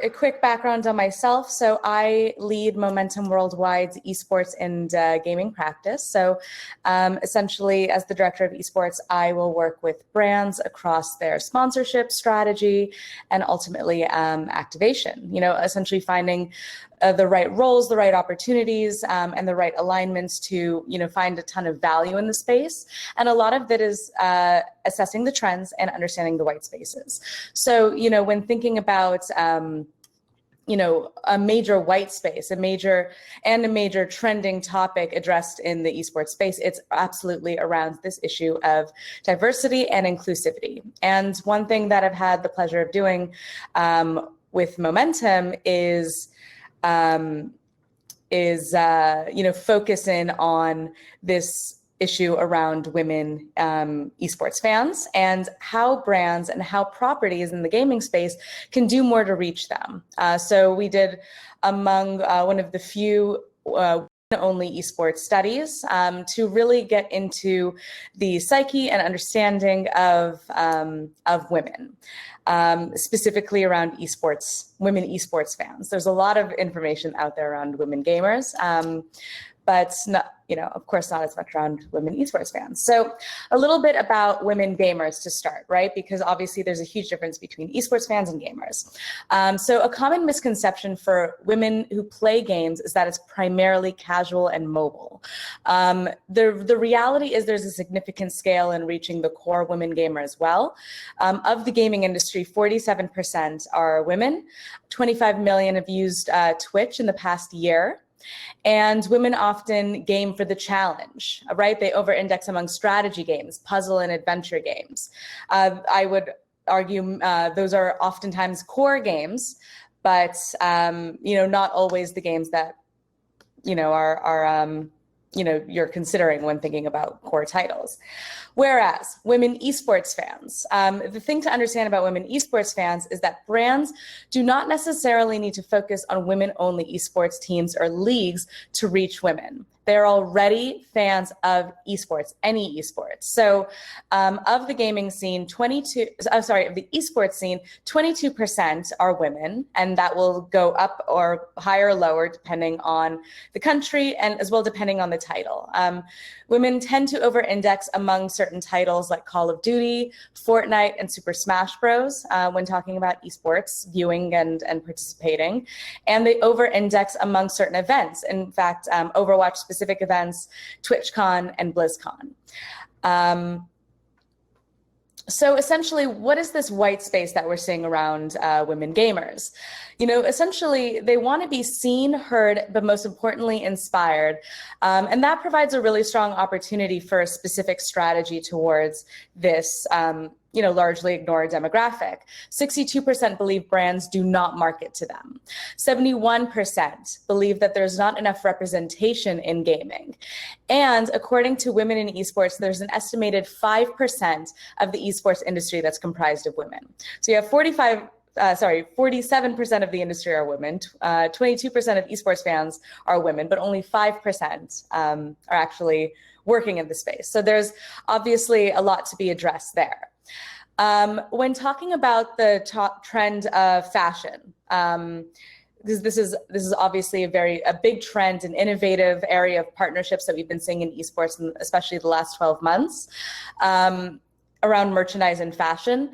a quick background on myself. So I lead Momentum Worldwide's esports and gaming practice. So essentially, as the director of esports, I will work with brands across their sponsorship strategy and ultimately activation, essentially finding the right roles, the right opportunities, and the right alignments to, find a ton of value in the space. And a lot of that is assessing the trends and understanding the white spaces. So, when thinking about, a major white space, a major trending topic addressed in the esports space, it's absolutely around this issue of diversity and inclusivity. And one thing that I've had the pleasure of doing with Momentum is focus in on this issue around women esports fans and how brands and how properties in the gaming space can do more to reach them. So we did among one of the few only esports studies to really get into the psyche and understanding of women, specifically around women esports fans. There's a lot of information out there around women gamers, but not, of course, not as much around women esports fans. So a little bit about women gamers to start, right? Because obviously there's a huge difference between esports fans and gamers. So a common misconception for women who play games is that it's primarily casual and mobile. The reality is there's a significant scale in reaching the core women gamer as well. Of the gaming industry, 47% are women. 25 million have used Twitch in the past year. And women often game for the challenge, right? They over-index among strategy games, puzzle and adventure games. I would argue those are oftentimes core games, but not always the games that are you're considering when thinking about core titles. Whereas women esports fans, the thing to understand about women esports fans is that brands do not necessarily need to focus on women-only esports teams or leagues to reach women. They're already fans of esports, any esports. So of the gaming scene, of the esports scene, 22% are women, and that will go up or higher or lower depending on the country and as well depending on the title. Women tend to over-index among certain titles like Call of Duty, Fortnite, and Super Smash Bros. When talking about esports, viewing and participating. And they over-index among certain events. In fact, Overwatch specific events, TwitchCon and BlizzCon. So essentially, what is this white space that we're seeing around women gamers? Essentially, they want to be seen, heard, but most importantly, inspired. And that provides a really strong opportunity for a specific strategy towards this largely ignored demographic. 62% believe brands do not market to them. 71% believe that there's not enough representation in gaming. And according to Women in Esports, there's an estimated 5% of the esports industry that's comprised of women. So you have 47% of the industry are women, 22% of esports fans are women, but only 5% are actually working in the space. So there's obviously a lot to be addressed there. When talking about the top trend of fashion, this is obviously a big trend, an innovative area of partnerships that we've been seeing in esports, and especially the last 12 months, around merchandise and fashion.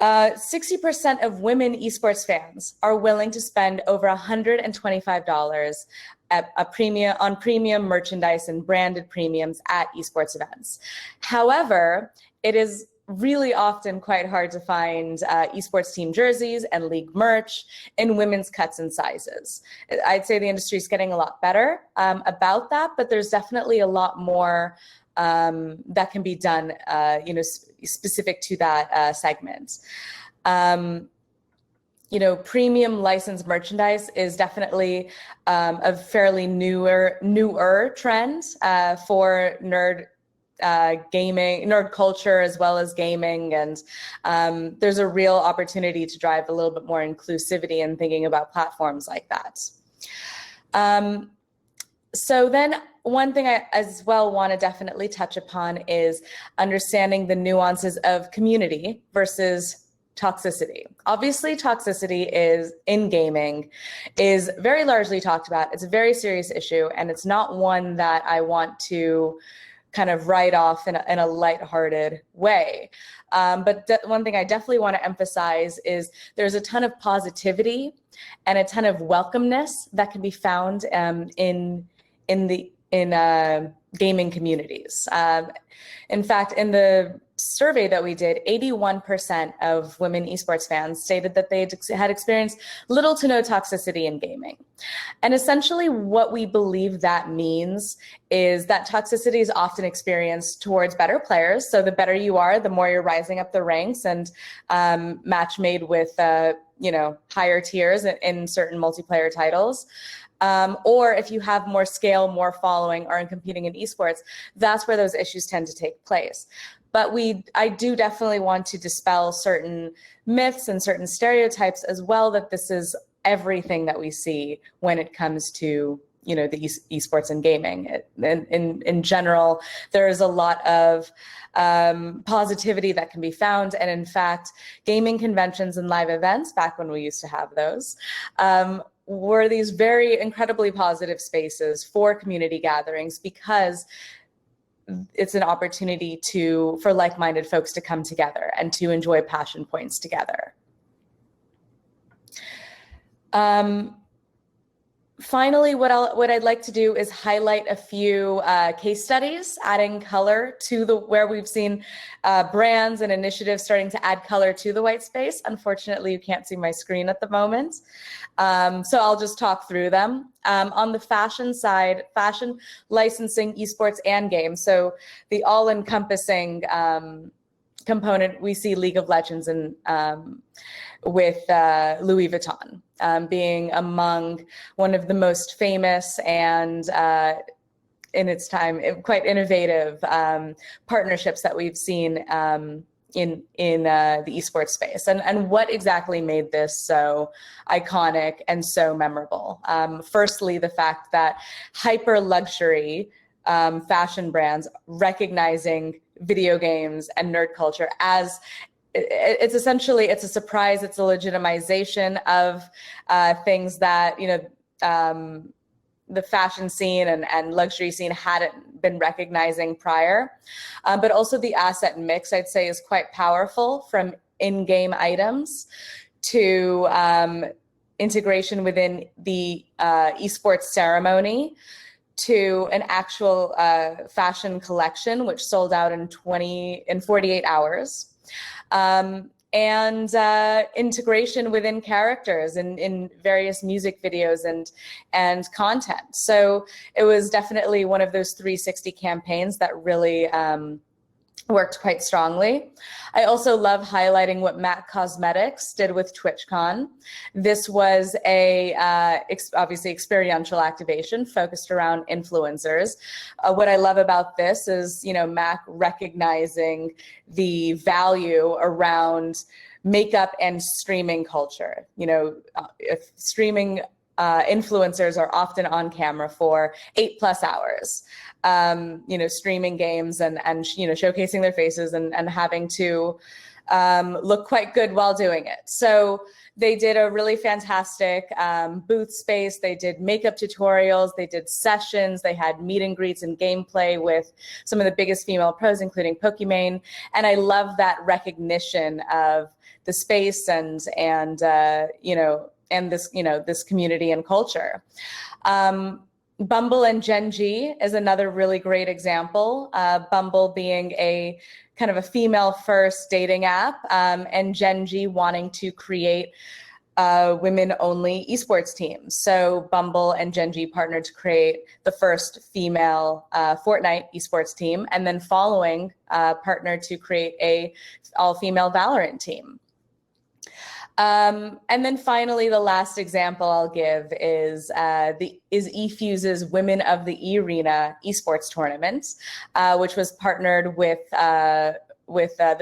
60% of women esports fans are willing to spend over $125 on premium merchandise and branded premiums at esports events. However, it is really often quite hard to find esports team jerseys and league merch in women's cuts and sizes. I'd say the industry is getting a lot better about that, but there's definitely a lot more that can be done, specific to that segment. Premium licensed merchandise is definitely a fairly newer trend for nerd culture as well as gaming, and there's a real opportunity to drive a little bit more inclusivity in thinking about platforms like that. So then one thing I as well want to definitely touch upon is understanding the nuances of community versus toxicity. Obviously, toxicity is in gaming is very largely talked about. It's a very serious issue, and it's not one that I want to kind of write off in a lighthearted way. But one thing I definitely want to emphasize is there's a ton of positivity and a ton of welcomeness that can be found in gaming communities. In fact, in the survey that we did, 81% of women esports fans stated that they had experienced little to no toxicity in gaming. And essentially what we believe that means is that toxicity is often experienced towards better players. So the better you are, the more you're rising up the ranks, and match made with higher tiers in certain multiplayer titles. Or if you have more scale, more following, or in competing in esports, that's where those issues tend to take place. But I do definitely want to dispel certain myths and certain stereotypes as well, that this is everything that we see when it comes to the esports and gaming. In general, there is a lot of positivity that can be found. And in fact, gaming conventions and live events, back when we used to have those, were these very incredibly positive spaces for community gatherings, because it's an opportunity for like-minded folks to come together and to enjoy passion points together. Finally, what I'd like to do is highlight a few case studies, adding color to where we've seen brands and initiatives starting to add color to the white space. Unfortunately, you can't see my screen at the moment, so I'll just talk through them. On the fashion side, fashion licensing, esports, and games. So the all-encompassing component, we see League of Legends and with Louis Vuitton being among one of the most famous and in its time quite innovative partnerships that we've seen in the esports space. And what exactly made this so iconic and so memorable? Firstly, the fact that hyper luxury fashion brands recognizing video games and nerd culture as it's a surprise, it's a legitimization of things that the fashion scene and luxury scene hadn't been recognizing prior. But also the asset mix, I'd say, is quite powerful, from in-game items to integration within the esports ceremony, to an actual fashion collection, which sold out in 48 hours. And integration within characters in various music videos and content. So it was definitely one of those 360 campaigns that really worked quite strongly. I also love highlighting what MAC Cosmetics did with TwitchCon. This was a obviously experiential activation focused around influencers. What I love about this is, MAC recognizing the value around makeup and streaming culture. If streaming influencers are often on camera for 8+ hours, streaming games and showcasing their faces and having to look quite good while doing it. So they did a really fantastic booth space. They did makeup tutorials. They did sessions. They had meet and greets and gameplay with some of the biggest female pros, including Pokimane. And I love that recognition of the space and this community and culture. Bumble and Gen G is another really great example. Bumble being a kind of a female-first dating app, and Gen G wanting to create women-only esports teams. So Bumble and Gen G partnered to create the first female Fortnite esports team, and then following partnered to create a all-female Valorant team. And then finally, the last example I'll give is eFuse's Women of the E-Arena esports tournament, which was partnered with the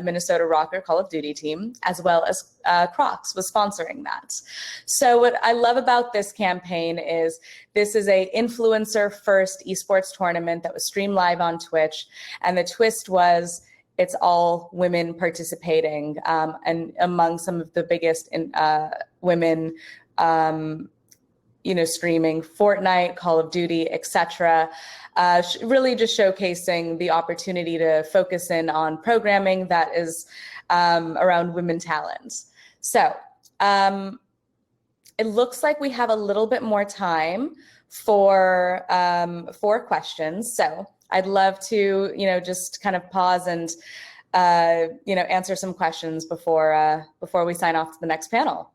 Minnesota Rocker Call of Duty team, as well as Crocs was sponsoring that. So what I love about this campaign is this is a influencer first esports tournament that was streamed live on Twitch. And the twist was it's all women participating, and among some of the biggest women, streaming Fortnite, Call of Duty, etc. Really just showcasing the opportunity to focus in on programming that is around women talents. So it looks like we have a little bit more time for questions. So I'd love to, just kind of pause and, answer some questions before we sign off to the next panel.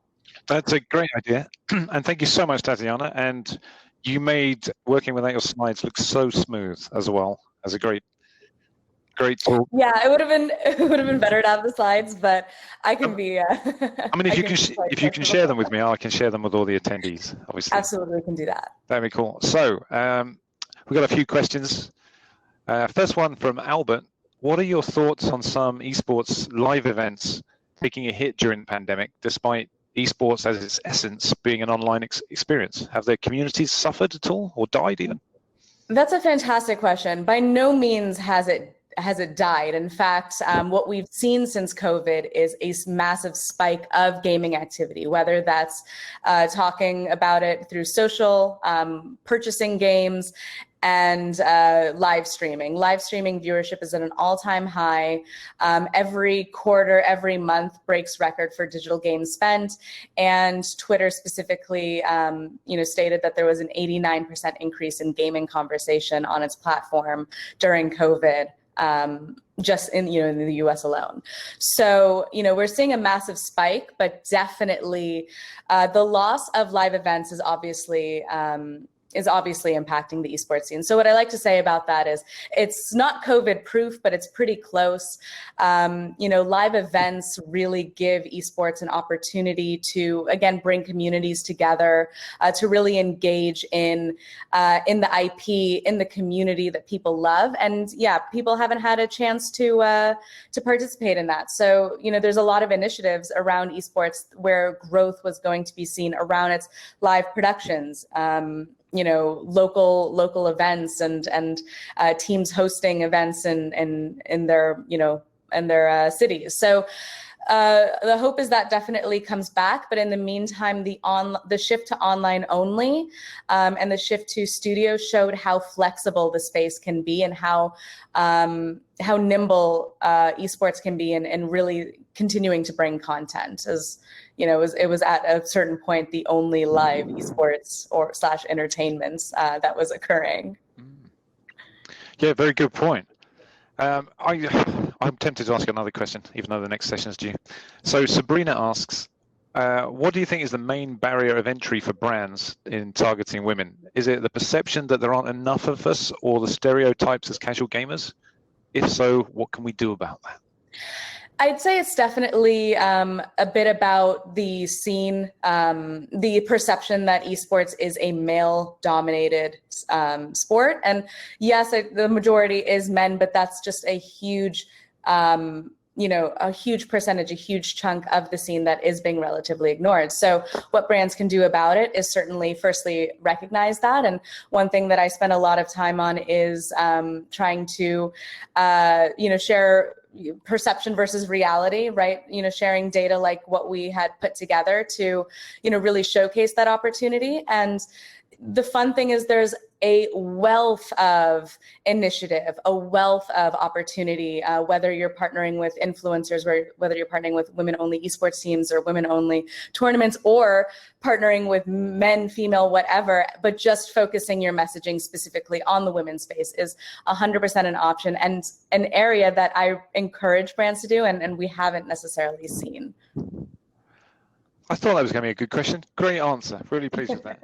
That's a great idea. And thank you so much, Tatiana. And you made working without your slides look so smooth as well as a great talk. Yeah, it would have been better to have the slides, but I can be. I mean, if you can share them with me, I can share them with all the attendees. Obviously, absolutely, we can do that. That'd be cool. So we've got a few questions. First one from Albert: what are your thoughts on some esports live events taking a hit during the pandemic, despite esports as its essence being an online experience? Have their communities suffered at all or died even? That's a fantastic question. By no means has it died. In fact, what we've seen since COVID is a massive spike of gaming activity, whether that's talking about it through social, purchasing games, and live streaming. Live streaming viewership is at an all-time high. Every quarter, every month breaks record for digital games spent. And Twitter specifically, stated that there was an 89% increase in gaming conversation on its platform during COVID. Just in the US alone. So, we're seeing a massive spike, but definitely the loss of live events is obviously impacting the esports scene. So what I like to say about that is it's not COVID proof, but it's pretty close. Live events really give esports an opportunity to, again, bring communities together, to really engage in the IP, in the community that people love. And yeah, people haven't had a chance to participate in that. So, there's a lot of initiatives around esports where growth was going to be seen around its live productions. Local events and teams hosting events in their cities. So the hope is that definitely comes back, but in the meantime, the shift to online only and the shift to studio showed how flexible the space can be and how nimble esports can be and really continuing to bring content. As it was at a certain point the only live esports / entertainment that was occurring. Yeah, very good point. I'm tempted to ask another question, even though the next session is due. So Sabrina asks, what do you think is the main barrier of entry for brands in targeting women? Is it the perception that there aren't enough of us, or the stereotypes as casual gamers? If so, what can we do about that? I'd say it's definitely a bit about the scene, the perception that esports is a male-dominated sport. And yes, the majority is men, but that's just a huge, a huge percentage, a huge chunk of the scene that is being relatively ignored. So what brands can do about it is certainly, firstly, recognize that. And one thing that I spend a lot of time on is trying to, share perception versus reality, right? Sharing data like what we had put together to, really showcase that opportunity. And the fun thing is there's a wealth of initiative, a wealth of opportunity, whether you're partnering with influencers, whether you're partnering with women-only esports teams or women-only tournaments, or partnering with men, female, whatever, but just focusing your messaging specifically on the women's space is 100% an option and an area that I encourage brands to do and we haven't necessarily seen. I thought that was going to be a good question. Great answer. Really pleased with that.